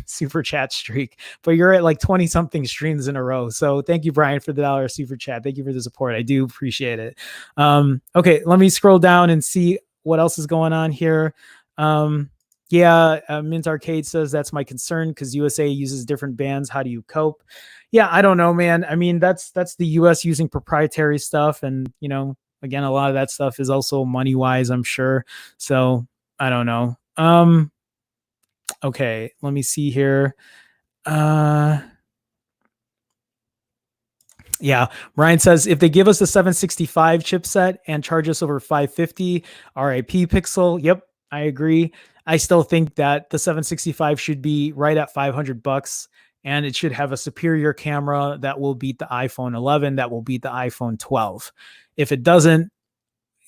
super chat streak, but you're at like 20 something streams in a row. So thank you, Brian, for the $1 super chat. Thank you for the support. I do appreciate it. Okay, let me scroll down and see what else is going on here. Mint Arcade says that's my concern because USA uses different bands. How do you cope? Yeah, I don't know, man. I mean, that's the US using proprietary stuff, and again, a lot of that stuff is also money wise, I'm sure. So I don't know. Okay, let me see here. Yeah, Ryan says if they give us the 765 chipset and charge us over 550, RIP Pixel. Yep, I agree. I still think that the 765 should be right at $500 and it should have a superior camera that will beat the iPhone 11, that will beat the iPhone 12. If it doesn't,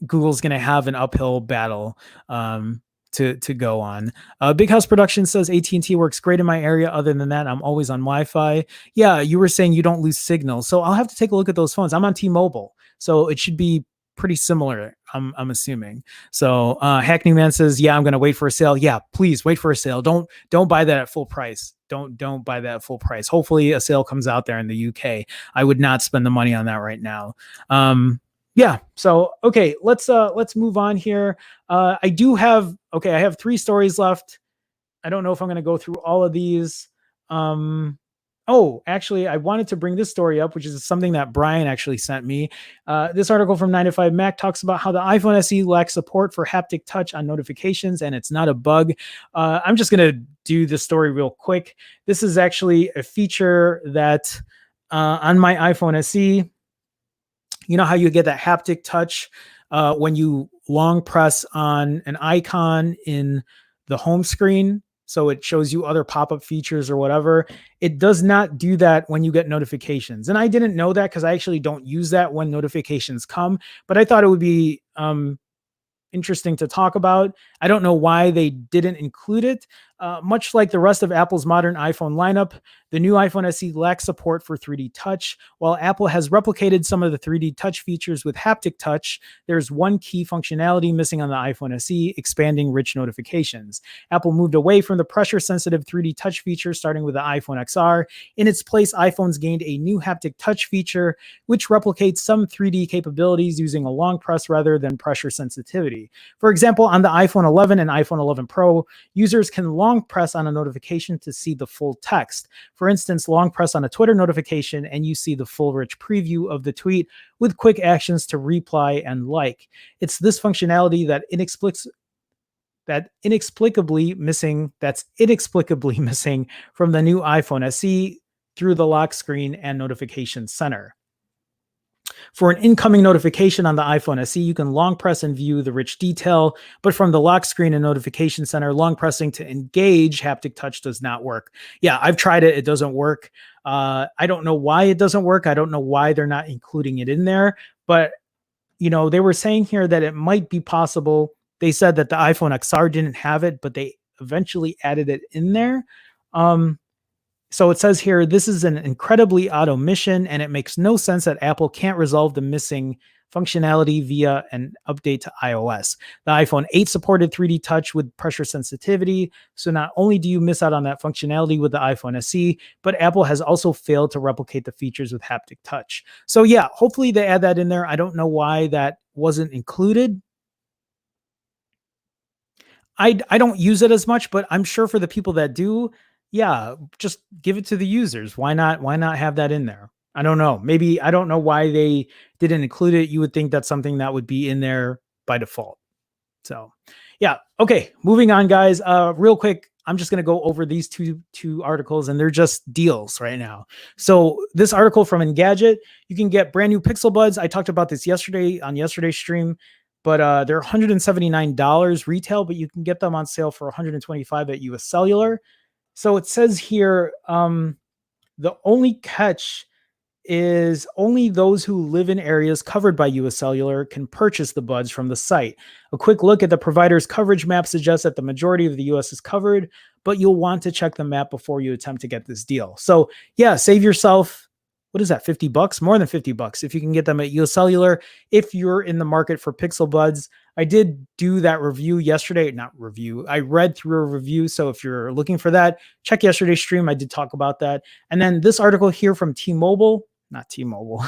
Google's going to have an uphill battle to go on. Big House Production says AT&T works great in my area. Other than that, I'm always on Wi-Fi. Yeah, you were saying you don't lose signal, so I'll have to take a look at those phones. I'm on T-Mobile, so it should be pretty similar. I'm assuming. So Hackney Man says, yeah, I'm going to wait for a sale. Yeah, please wait for a sale. Don't buy that at full price. Don't buy that at full price. Hopefully a sale comes out there in the UK. I would not spend the money on that right now. Yeah. So, okay, let's move on here. I have 3 stories left. I don't know if I'm going to go through all of these. Actually, I wanted to bring this story up, which is something that Brian actually sent me. This article from 9to5Mac talks about how the iPhone SE lacks support for haptic touch on notifications, and it's not a bug. I'm just going to do this story real quick. This is actually a feature that on my iPhone SE, you know how you get that haptic touch when you long press on an icon in the home screen, so it shows you other pop-up features or whatever. It does not do that when you get notifications. And I didn't know that because I actually don't use that when notifications come, but I thought it would be interesting to talk about. I don't know why they didn't include it. Much like the rest of Apple's modern iPhone lineup, the new iPhone SE lacks support for 3D touch. While Apple has replicated some of the 3D touch features with haptic touch, there's one key functionality missing on the iPhone SE: expanding rich notifications. Apple moved away from the pressure-sensitive 3D touch feature starting with the iPhone XR. In its place, iPhones gained a new haptic touch feature, which replicates some 3D capabilities using a long press rather than pressure sensitivity. For example, on the iPhone 11 and iPhone 11 Pro, users can long press on a notification to see the full text. For instance, long press on a Twitter notification and you see the full rich preview of the tweet with quick actions to reply and like. It's this functionality that's inexplicably missing from the new iPhone SE through the lock screen and notification center. For an incoming notification on the iPhone SE, you can long press and view the rich detail, but from the lock screen and notification center, long pressing to engage haptic touch does not work. Yeah, I've tried it. It doesn't work. I don't know why it doesn't work. I don't know why they're not including it in there, but they were saying here that it might be possible. They said that the iPhone XR didn't have it, but they eventually added it in there. So it says here, this is an incredibly odd omission, and it makes no sense that Apple can't resolve the missing functionality via an update to iOS. The iPhone 8 supported 3D touch with pressure sensitivity. So not only do you miss out on that functionality with the iPhone SE, but Apple has also failed to replicate the features with haptic touch. So yeah, hopefully they add that in there. I don't know why that wasn't included. I don't use it as much, but I'm sure for the people that do, yeah, just give it to the users. Why not have that in there? I don't know. Maybe I don't know why they didn't include it. You would think that's something that would be in there by default. So yeah. Okay. Moving on, guys. Real quick, I'm just going to go over these two articles, and they're just deals right now. So this article from Engadget, you can get brand new Pixel Buds. I talked about this yesterday on yesterday's stream, but they're $179 retail, but you can get them on sale for $125 at US Cellular. So it says here, the only catch is only those who live in areas covered by US Cellular can purchase the buds from the site. A quick look at the provider's coverage map suggests that the majority of the US is covered, but you'll want to check the map before you attempt to get this deal. So yeah, save yourself, what is that, $50? More than $50 if you can get them at US Cellular. If you're in the market for Pixel Buds, I did do that review yesterday. Not review. I read through a review. So if you're looking for that, check yesterday's stream. I did talk about that. And then this article here from T-Mobile, not T-Mobile.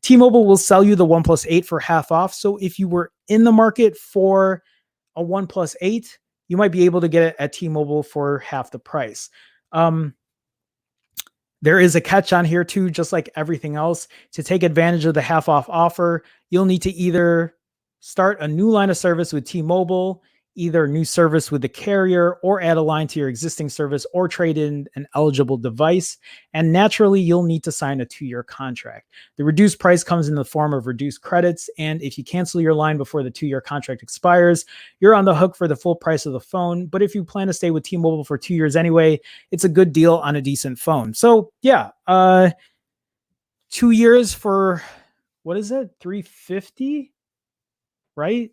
T-Mobile will sell you the OnePlus 8 for half off. So if you were in the market for a OnePlus 8, you might be able to get it at T-Mobile for half the price. There is a catch on here too, just like everything else. To take advantage of the half off offer, you'll need to either start a new line of service with T-Mobile, either a new service with the carrier, or add a line to your existing service, or trade in an eligible device. And naturally, you'll need to sign a 2-year contract. The reduced price comes in the form of reduced credits. And if you cancel your line before the 2-year contract expires, you're on the hook for the full price of the phone. But if you plan to stay with T-Mobile for 2 years anyway, it's a good deal on a decent phone. So yeah, 2 years for, what is it? $350, right?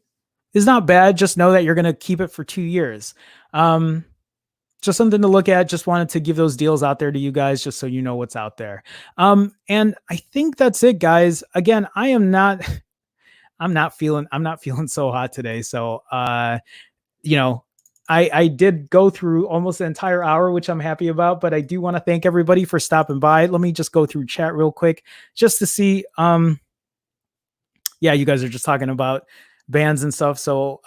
Is not bad. Just know that you're going to keep it for 2 years. Just something to look at. Just wanted to give those deals out there to you guys, just so you know what's out there. And I think that's it, guys. Again, I'm not feeling so hot today. So, I did go through almost an entire hour, which I'm happy about, but I do want to thank everybody for stopping by. Let me just go through chat real quick just to see. Yeah, you guys are just talking about bands and stuff. So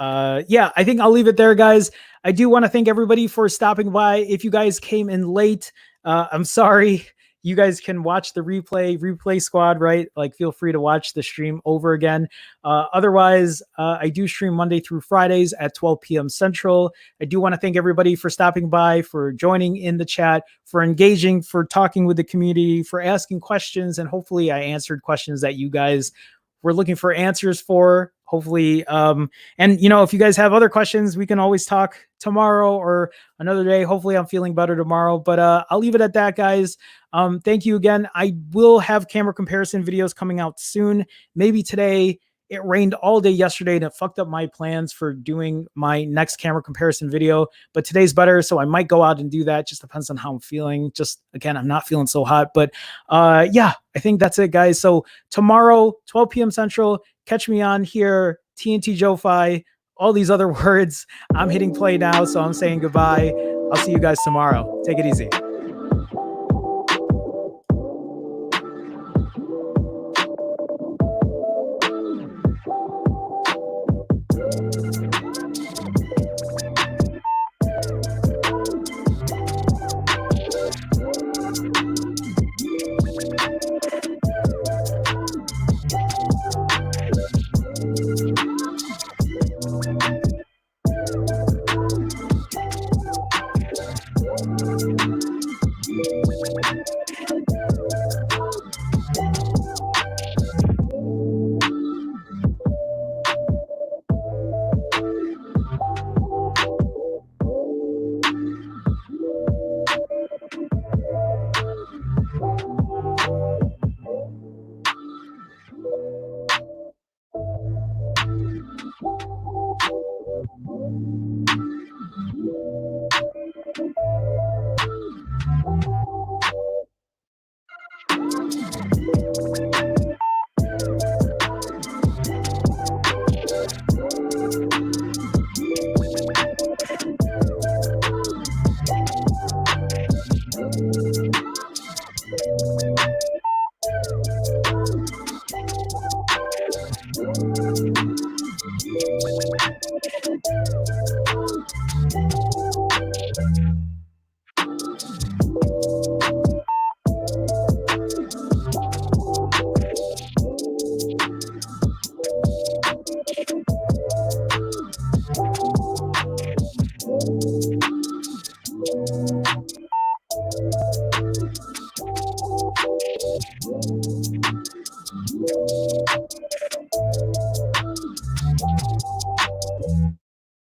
yeah, I think I'll leave it there, guys. I do want to thank everybody for stopping by. If you guys came in late, I'm sorry. You guys can watch the replay squad, right? Like, feel free to watch the stream over again. Otherwise, I do stream Monday through Fridays at 12 p.m. Central. I do want to thank everybody for stopping by, for joining in the chat, for engaging, for talking with the community, for asking questions. And hopefully I answered questions that you guys were looking for answers for. Hopefully, and if you guys have other questions, we can always talk tomorrow or another day. Hopefully I'm feeling better tomorrow, but I'll leave it at that, guys. Thank you again. I will have camera comparison videos coming out soon. Maybe today. It rained all day yesterday and it fucked up my plans for doing my next camera comparison video, but today's better. So I might go out and do that. Just depends on how I'm feeling. Just again, I'm not feeling so hot, but yeah, I think that's it, guys. So tomorrow, 12 p.m. Central, catch me on here, TNT Joe-Fi, all these other words. I'm hitting play now, so I'm saying goodbye. I'll see you guys tomorrow. Take it easy.